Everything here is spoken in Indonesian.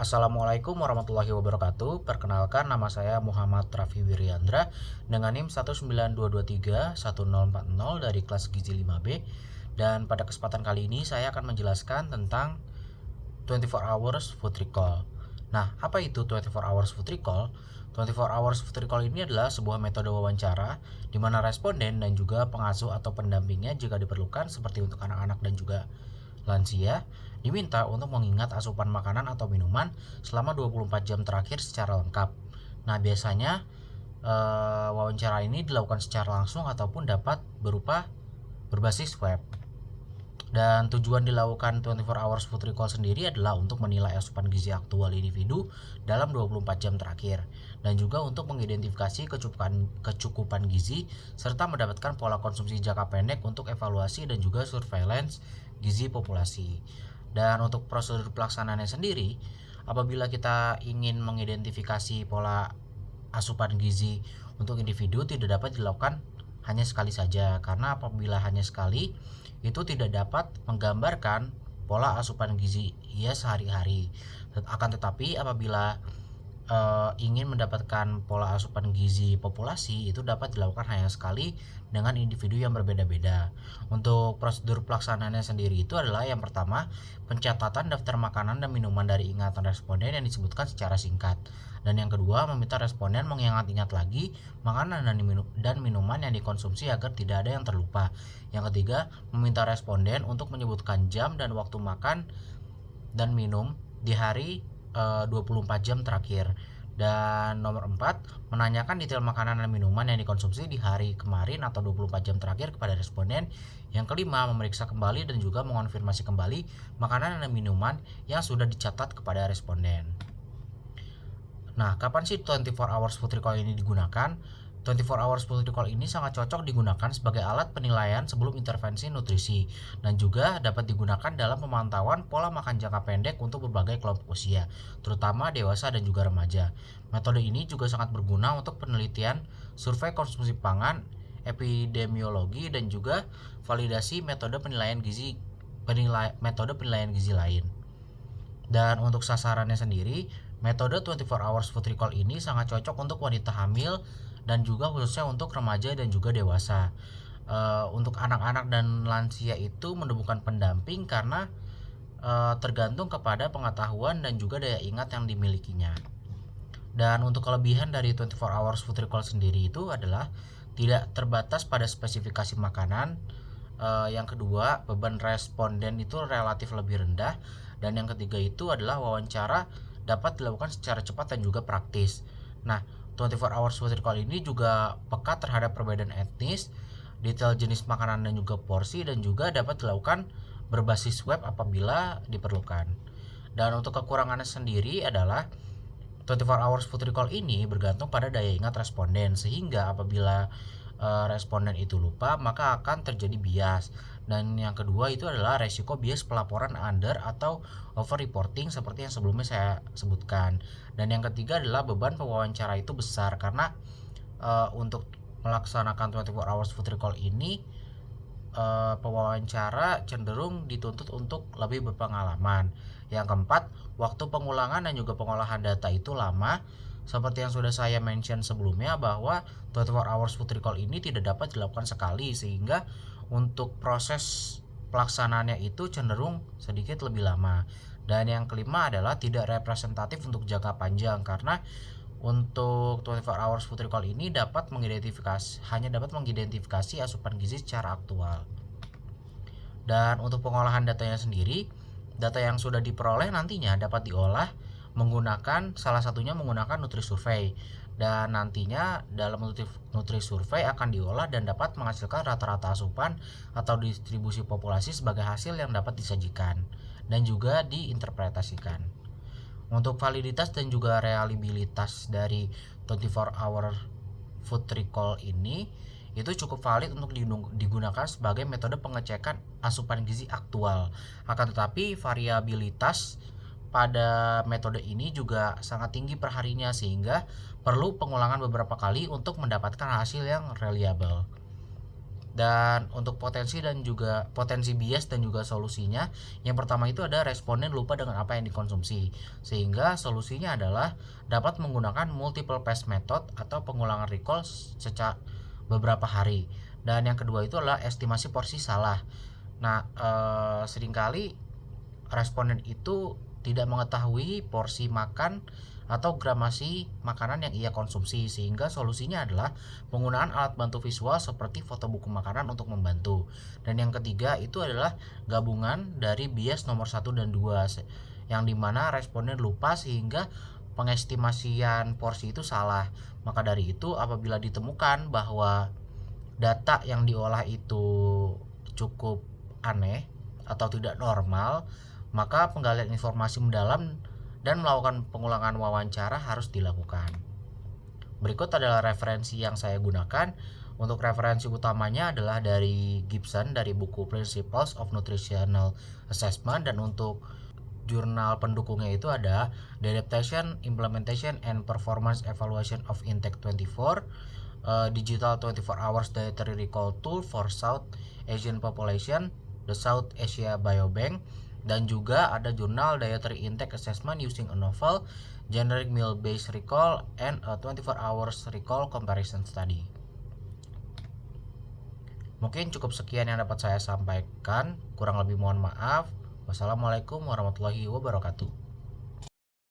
Assalamualaikum warahmatullahi wabarakatuh. Perkenalkan, nama saya Muhammad Raffi Wiriandra dengan NIM 192231040 dari kelas Gizi 5B. Dan pada kesempatan kali ini saya akan menjelaskan tentang 24 hours food recall. Nah, apa itu 24 hours food recall? 24 hours food recall ini adalah sebuah metode wawancara di mana responden dan juga pengasuh atau pendampingnya jika diperlukan, seperti untuk anak-anak dan juga lansia, diminta untuk mengingat asupan makanan atau minuman selama 24 jam terakhir secara lengkap. Nah, biasanya wawancara ini dilakukan secara langsung ataupun dapat berupa berbasis web. Dan tujuan dilakukan 24 hours food recall sendiri adalah untuk menilai asupan gizi aktual individu dalam 24 jam terakhir, dan juga untuk mengidentifikasi kecukupan gizi serta mendapatkan pola konsumsi jangka pendek untuk evaluasi dan juga surveillance gizi populasi. Dan untuk prosedur pelaksanaannya sendiri, apabila kita ingin mengidentifikasi pola asupan gizi untuk individu, tidak dapat dilakukan hanya sekali saja, karena apabila hanya sekali itu tidak dapat menggambarkan pola asupan gizi ia sehari-hari. Akan tetapi apabila ingin mendapatkan pola asupan gizi populasi, itu dapat dilakukan hanya sekali dengan individu yang berbeda-beda. Untuk prosedur pelaksanaannya sendiri itu adalah yang pertama, pencatatan daftar makanan dan minuman dari ingatan responden yang disebutkan secara singkat. Dan yang kedua, meminta responden mengingat-ingat lagi makanan dan minuman yang dikonsumsi agar tidak ada yang terlupa. Yang ketiga, meminta responden untuk menyebutkan jam dan waktu makan dan minum di hari 24 jam terakhir. Dan nomor 4, menanyakan detail makanan dan minuman yang dikonsumsi di hari kemarin atau 24 jam terakhir kepada responden. Yang kelima, memeriksa kembali dan juga mengonfirmasi kembali makanan dan minuman yang sudah dicatat kepada responden. Nah, kapan sih 24 hours food recall ini digunakan? 24 hours food recall ini sangat cocok digunakan sebagai alat penilaian sebelum intervensi nutrisi, dan juga dapat digunakan dalam pemantauan pola makan jangka pendek untuk berbagai kelompok usia, terutama dewasa dan juga remaja. Metode ini juga sangat berguna untuk penelitian, survei konsumsi pangan, epidemiologi, dan juga validasi metode penilaian gizi lain. Dan untuk sasarannya sendiri, metode 24 hours food recall ini sangat cocok untuk wanita hamil dan juga khususnya untuk remaja dan juga dewasa. Untuk anak-anak dan lansia itu menemukan pendamping karena tergantung kepada pengetahuan dan juga daya ingat yang dimilikinya. Dan untuk kelebihan dari 24 hours food recall sendiri itu adalah tidak terbatas pada spesifikasi makanan. Yang kedua, beban responden itu relatif lebih rendah. Dan yang ketiga itu adalah wawancara dapat dilakukan secara cepat dan juga praktis. Nah, 24 hours food recall ini juga peka terhadap perbedaan etnis, detail jenis makanan dan juga porsi, dan juga dapat dilakukan berbasis web apabila diperlukan. Dan untuk kekurangannya sendiri adalah 24 hours food recall ini bergantung pada daya ingat responden, sehingga apabila responden itu lupa maka akan terjadi bias. Dan yang kedua itu adalah resiko bias pelaporan under atau over reporting seperti yang sebelumnya saya sebutkan. Dan yang ketiga adalah beban pewawancara itu besar karena untuk melaksanakan 24 hours food recall ini pewawancara cenderung dituntut untuk lebih berpengalaman. Yang keempat, waktu pengulangan dan juga pengolahan data itu lama. Seperti yang sudah saya mention sebelumnya bahwa 24 hours food recall ini tidak dapat dilakukan sekali, sehingga untuk proses pelaksanaannya itu cenderung sedikit lebih lama. Dan yang kelima adalah tidak representatif untuk jangka panjang, karena untuk 24 hours food recall ini hanya dapat mengidentifikasi asupan gizi secara aktual. Dan untuk pengolahan datanya sendiri, data yang sudah diperoleh nantinya dapat diolah salah satunya menggunakan Nutri-Survey. Dan nantinya dalam Nutri-Survey akan diolah dan dapat menghasilkan rata-rata asupan atau distribusi populasi sebagai hasil yang dapat disajikan dan juga diinterpretasikan. Untuk validitas dan juga reliabilitas dari 24 hour food recall ini itu cukup valid untuk digunakan sebagai metode pengecekan asupan gizi aktual. Akan tetapi variabilitas pada metode ini juga sangat tinggi perharinya, sehingga perlu pengulangan beberapa kali untuk mendapatkan hasil yang reliable. Dan untuk potensi bias dan juga solusinya, yang pertama itu ada responden lupa dengan apa yang dikonsumsi, sehingga solusinya adalah dapat menggunakan multiple pass method atau pengulangan recall secara beberapa hari. Dan yang kedua itu adalah estimasi porsi salah. Nah, seringkali responden itu tidak mengetahui porsi makan atau gramasi makanan yang ia konsumsi, sehingga solusinya adalah penggunaan alat bantu visual seperti foto buku makanan untuk membantu. Dan yang ketiga itu adalah gabungan dari bias nomor 1 dan 2, yang dimana responden lupa sehingga pengestimasian porsi itu salah. Maka dari itu, apabila ditemukan bahwa data yang diolah itu cukup aneh atau tidak normal, maka penggalian informasi mendalam dan melakukan pengulangan wawancara harus dilakukan. Berikut adalah referensi yang saya gunakan. Untuk referensi utamanya adalah dari Gibson dari buku Principles of Nutritional Assessment, dan untuk jurnal pendukungnya itu ada The Adaptation, Implementation, and Performance Evaluation of Intake 24, Digital 24 Hours Dietary Recall Tool for South Asian Population, the South Asia Biobank, dan juga ada jurnal Dietary Intake Assessment Using a Novel Generic Meal Based Recall and a 24 Hours Recall Comparison Study. Mungkin cukup sekian yang dapat saya sampaikan, kurang lebih mohon maaf. Wassalamualaikum warahmatullahi wabarakatuh.